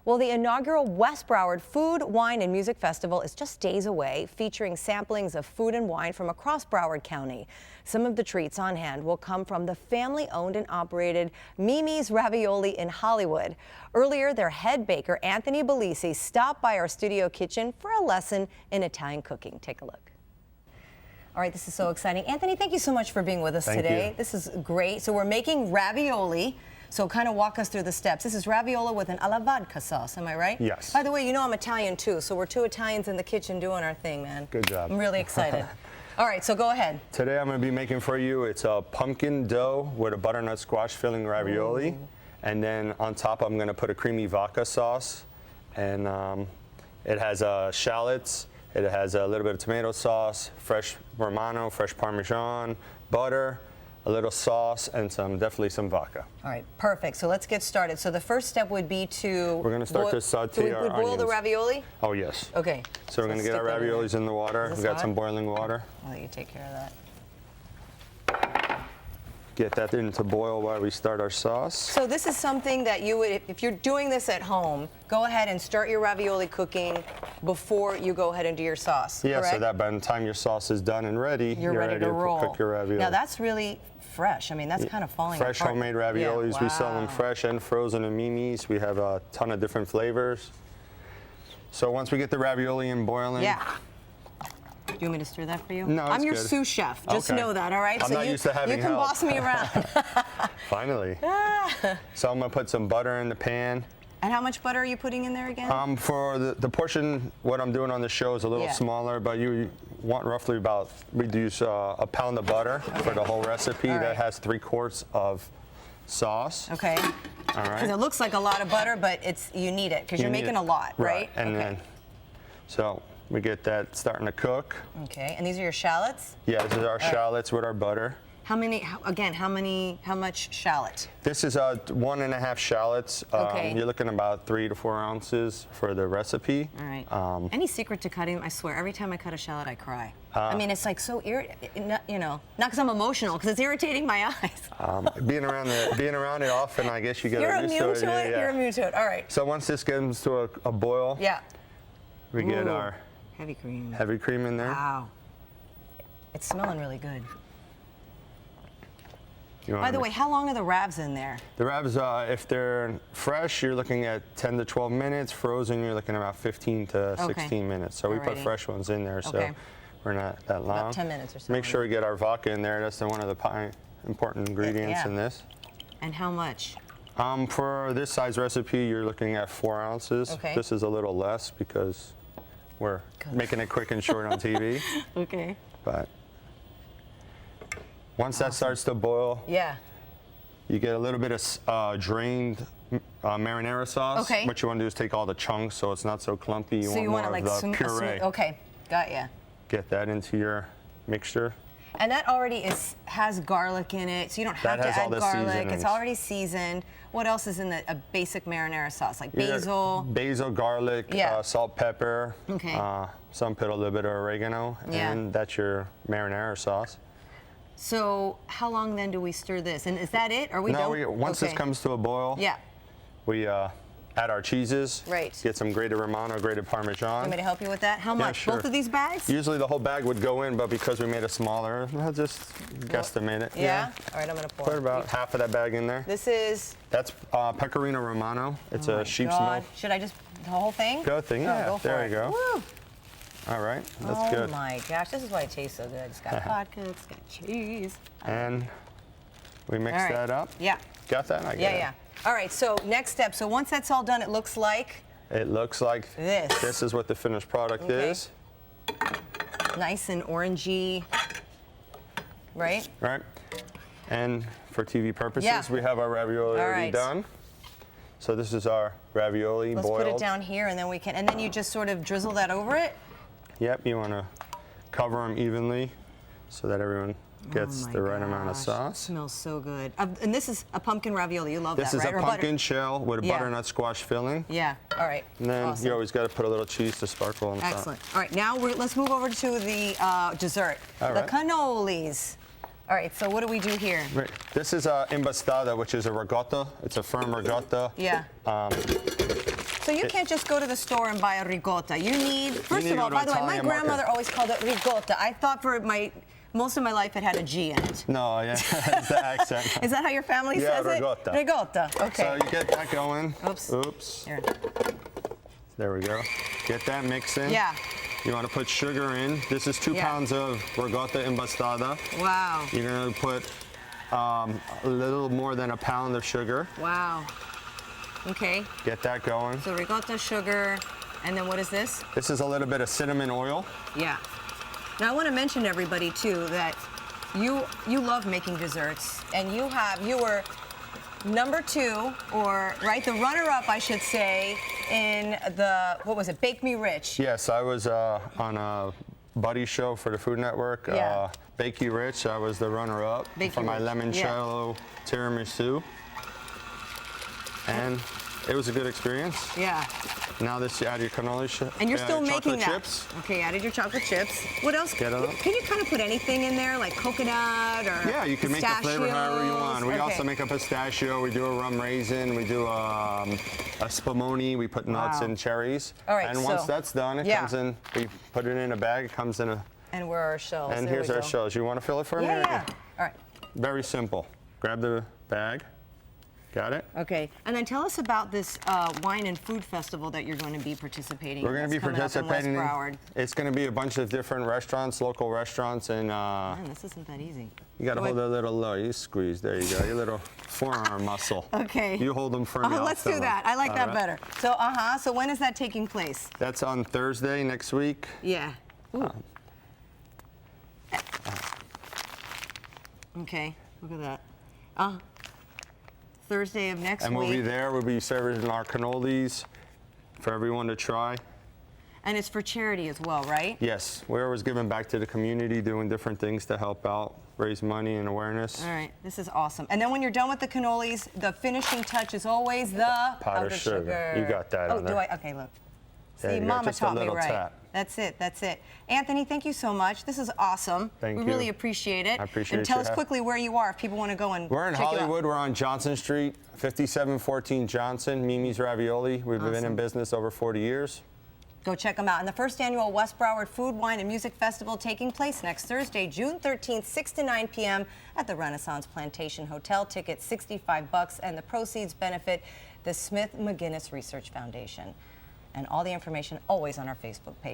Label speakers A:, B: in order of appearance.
A: Well, the inaugural West Broward Food, Wine, and Music Festival is just days away, featuring samplings of food and wine from across Broward County. Some of the treats on hand will come from the family-owned and operated Mimi's Ravioli in Hollywood. Earlier, their head baker, Anthony Billisi, stopped by our studio kitchen for a lesson in Italian cooking. Take a look. All right, this is so exciting. Anthony, thank you so much for being with us today. This is great. So we're making ravioli. So kind of walk us through the steps. This is ravioli with an alla vodka sauce, am I right?
B: Yes.
A: By the way, you know I'm Italian too, so we're two Italians in the kitchen doing our thing, man.
B: Good job.
A: I'm really excited. All right, so go ahead.
B: Today I'm going to be making for you, it's a pumpkin dough with a butternut squash filling ravioli. Ooh. And then on top I'm going to put a creamy vodka sauce. And it has shallots, it has a little bit of tomato sauce, fresh Romano, fresh Parmesan, butter, a little sauce, and definitely some vodka.
A: All right, perfect. So let's get started. So the first step would be to...
B: We're going to start to saute our onions.
A: So we boil the ravioli?
B: Oh, yes.
A: Okay.
B: So we're going to get our raviolis in the water. We've got some boiling water.
A: I'll let you take care of that.
B: Get that in to boil while we start our sauce.
A: So this is something that you would, if you're doing this at home, go ahead and start your ravioli cooking before you go ahead and do your sauce,
B: Yeah,
A: correct?
B: so that by the time your sauce is done and ready, you're ready to
A: roll.
B: Cook your ravioli.
A: Now that's really fresh. I mean, that's kind of falling apart.
B: Fresh homemade raviolis.
A: Yeah,
B: We sell them fresh and frozen in Mimi's. We have a ton of different flavors. So once we get the ravioli in boiling.
A: Yeah. Do you want me to stir that for you?
B: No,
A: I'm your
B: good.
A: sous chef. Just know that, all right?
B: I'm not used to having
A: You can
B: help.
A: boss me around.
B: Finally. So I'm going to put some butter in the pan.
A: And how much butter are you putting in there again?
B: For the portion, what I'm doing on the show is a little smaller, but you want roughly about, we'd use a pound of butter for the whole recipe. That has 3 quarts of sauce.
A: Okay.
B: All right.
A: Because it looks like a lot of butter, but you need it because you're making a lot, right?
B: And then, so we get that starting to cook.
A: Okay, and these are your shallots?
B: Yeah, this is our shallots with our butter.
A: How much shallot?
B: This is 1.5 shallots.
A: Okay.
B: You're looking about 3 to 4 ounces for the recipe.
A: All right. Any secret to cutting? I swear, every time I cut a shallot, I cry. I mean, it's like so irritating, you know, not because I'm emotional, because it's irritating my eyes.
B: Being around it often, I guess you get used to it.
A: You're immune to it? You're immune to it. All right.
B: So once this gets to a boil, we get our
A: heavy cream.
B: Heavy cream in there.
A: Wow. It's smelling really good. By the way, how long are the ravs in there?
B: The ravs, if they're fresh, you're looking at 10 to 12 minutes. Frozen, you're looking at about 15 to 16 minutes. So we put fresh ones in there, so we're not that long.
A: About 10 minutes or so.
B: Make sure we get our vodka in there. That's one of the important ingredients in this.
A: And how much?
B: For this size recipe, you're looking at 4 ounces.
A: Okay.
B: This is a little less because we're making it quick and short on TV.
A: Okay.
B: But once that starts to boil, you get a little bit of drained marinara sauce.
A: Okay.
B: What you want to do is take all the chunks so it's not so clumpy.
A: You want
B: more
A: like
B: of the puree.
A: Okay, got ya.
B: Get that into your mixture.
A: And that already has garlic in it, so you don't have to add garlic. It's already seasoned. What else is in a basic marinara sauce? Like basil?
B: Basil, garlic, salt, pepper.
A: Okay.
B: Some put a little bit of oregano, and that's your marinara sauce.
A: So how long then do we stir this? And is that it? Are we done?
B: Once this comes to a boil, we add our cheeses.
A: Right.
B: Get some grated Romano, grated Parmesan.
A: Want me to help you with that? How much?
B: Sure.
A: Both of these bags?
B: Usually the whole bag would go in, but because we made it smaller, I'll just guesstimate it.
A: Yeah? All right, I'm going to pour.
B: Put about half of that bag in there.
A: This is?
B: That's Pecorino Romano. It's a sheep's milk.
A: Should I just, the whole thing?
B: Go thing, yeah.
A: Go for
B: there
A: it.
B: you go.
A: Woo.
B: All right, that's good.
A: Oh my gosh, this is why it tastes so good. It's got vodka, it's got cheese.
B: And we mix that up.
A: Yeah.
B: Got that? I got it.
A: Yeah. All right, so next step. So once that's all done, it looks like?
B: It looks like
A: this.
B: This is what the finished product is.
A: Nice and orangey, right?
B: Right. And for TV purposes, we have our ravioli already done. So this is our ravioli boiled.
A: Let's put it down here, and then we can, and then you just sort of drizzle that over it?
B: Yep, you want to cover them evenly so that everyone gets the right amount of sauce.
A: It smells so good. And this is a pumpkin ravioli. You love that, right?
B: This is a pumpkin shell with a butternut squash filling.
A: Yeah, all right.
B: And then you always got to put a little cheese to sparkle on top.
A: Excellent. All right, now let's move over to the dessert. The cannolis. All right, so what do we do here?
B: Right. This is impastada, which is a ricotta. It's a firm ricotta.
A: Yeah. So you can't just go to the store and buy a ricotta. You need, first of all, by the way, my grandmother always called it ricotta. I thought for most of my life it had a G in it.
B: No, yeah, it's the accent.
A: Is that how your family says
B: ricotta.
A: it? Ricotta. Okay.
B: So you get that going.
A: Oops.
B: Oops.
A: Here.
B: There we go. Get that mix in.
A: Yeah.
B: You want to put sugar in. This is 2 pounds of ricotta impastada.
A: Wow.
B: You're going to put a little more than a pound of sugar.
A: Wow. Okay.
B: Get that going.
A: So ricotta, sugar, and then what is this?
B: This is a little bit of cinnamon oil.
A: Yeah. Now I want to mention to everybody too that you love making desserts, and you were number 2, or the runner-up, I should say, in the, what was it, Bake Me Rich?
B: Yes, I was on a buddy show for the Food Network.
A: Yeah.
B: Bake You Rich, I was the runner-up for my limoncello tiramisu. And it was a good experience.
A: Yeah.
B: Now this, you add your cannoli
A: and you're still making that.
B: Chips.
A: Okay, added your chocolate chips. What else?
B: Get it.
A: Can you kind of put anything in there, like coconut or
B: Yeah, you can make the flavor however you want. We also make a pistachio. We do a rum raisin. We do a spumoni. We put nuts and cherries.
A: All right.
B: And once that's done, it comes in. We put it in a bag. It comes in a.
A: And where are our shells?
B: And here's our shells. You want to fill it for me?
A: Yeah. All right.
B: Very simple. Grab the bag. Got it?
A: Okay. And then tell us about this wine and food festival that you're going to be participating in.
B: We're going to be participating
A: in West Broward.
B: It's going to be a bunch of different restaurants, local restaurants, and
A: Man, this isn't that easy.
B: you got to hold it a little low. You squeeze. There you go. Your little forearm muscle.
A: Okay.
B: You hold them for me.
A: Let's do that. I like that better. So, So when is that taking place?
B: That's on Thursday next week.
A: Yeah. Okay. Look at that. Thursday of next week.
B: And we'll be there. We'll be serving our cannolis for everyone to try.
A: And it's for charity as well, right?
B: Yes. We're always giving back to the community, doing different things to help out, raise money and awareness.
A: All right. This is awesome. And then when you're done with the cannolis, the finishing touch is always the
B: powdered sugar. You got that on there.
A: Do I? Okay, look. See,
B: you go.
A: Mama
B: Just a
A: taught me
B: little
A: right.
B: tap.
A: That's it. That's it. Anthony, thank you so much. This is awesome.
B: Thank you.
A: We really appreciate it.
B: I appreciate it.
A: And tell us quickly where you are if people want to go and
B: We're in
A: check you out.
B: Hollywood. We're on Johnson Street, 5714 Johnson, Mimi's Ravioli. We've been in business over 40 years.
A: Go check them out. And the first annual West Broward Food, Wine, and Music Festival taking place next Thursday, June 13th, 6 to 9 p.m. at the Renaissance Plantation Hotel. Tickets $65, and the proceeds benefit the Smith McGinnis Research Foundation. And all the information always on our Facebook page.